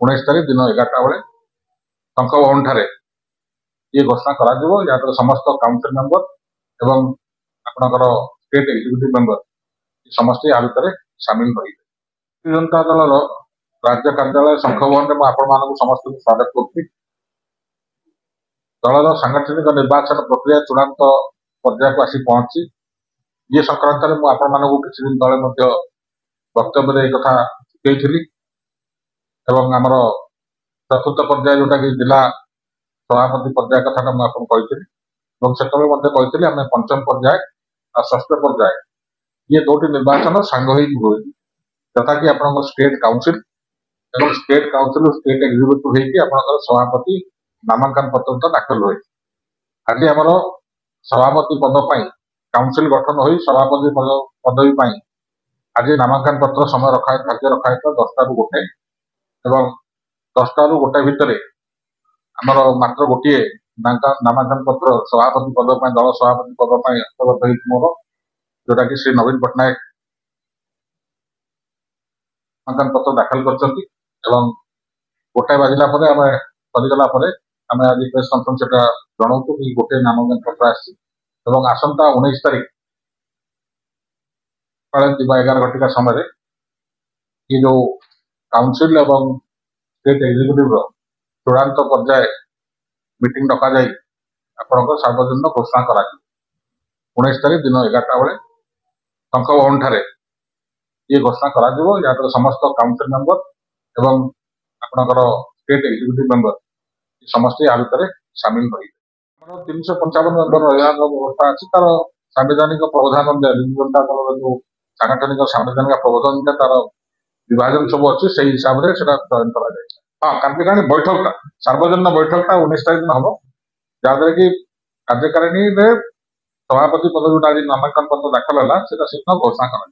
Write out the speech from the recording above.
19 तारीख दिन 11टा बेले शंखभवन ठारे ये घोषणा करा जिवो। या समस्त काउंसिल मेंबर एवं आपनकर स्टेट एग्जीक्यूटिव मेंबर समस्त या भितर सामिल रहिबे। जनता दल राज्य कार्यालय शंखभवन में आपण मानक समस्त स्वागत करछि। दलर सांगठनिक निर्वाचन प्रक्रिया चूड़ांत पर्याय को आसी पहुंची। ये संक्रांत में आपण मानक किछि दिन तले मध्य वक्तव्य एक कथा कहैथिली एवं हमर चतुर्थ पर्याय जोटा कि जिला सभापति पर्याय कथा मैं आपको कहती और सेतबे मध्य कहती आम पंचम पर्याय और षष्ठ पर्याय ये दोटी निर्वाचन सांग हुए तथा कि आप स्टेट काउंसिल एवं स्टेट काउंसिल स्टेट एग्जीक्यूटिव होकर सभापति नामांकन पत्र दाखल हुए। आज आमर सभापति पद काउंसिल गठन हो सभापति पदवी आज नामांकन पत्र समय कार्य रखा 10टा ରୁ 1 एवं 10टा ରୁ 1 भितर आमर मात्र गोटे नामांकन पत्र सभापति पद दल सभापति पद हस्तगत मोर जोटा कि श्री नवीन पट्टनायक नामांकन पत्र दाखल कर गोटाए बाजिला सरीगला आज प्रेस कॉन्फ्रेंस जनाऊँ कि गोटे नामांकन पत्र आसंता 19 तारीख 11 घटिका समय ये जो काउंसिल एवं स्टेट एग्जीक्यूटिव चूड़ांत पर्याय मीटिंग डक आप सार्वजनिक घोषणा करा 19 तारीख दिन 11टा बेले शंखभवन ठारे ये घोषणा करा जिवो। या समस्त काउंसिल मेंबर एवं आपनकर स्टेट एग्जीक्यूटिव मेंबर समस्त या भितर सामिल रहिबे। 355 मेंबर रहा व्यवस्था अच्छी तार संवैधानिक प्रावधान जनता दल जो सांगठनिक संवैधानिक प्रावधान तार विभाजन सब अच्छी से हिसाब से चयन करा जाए। हाँ कार्यकारिणी बैठकटा सार्वजनिक बैठकटा 19 तारीख दिन हम जहाद्वारा कि कार्यकारिणी सभापति पद जो आज नामांकन पत्र दाखल है घोषणा करा।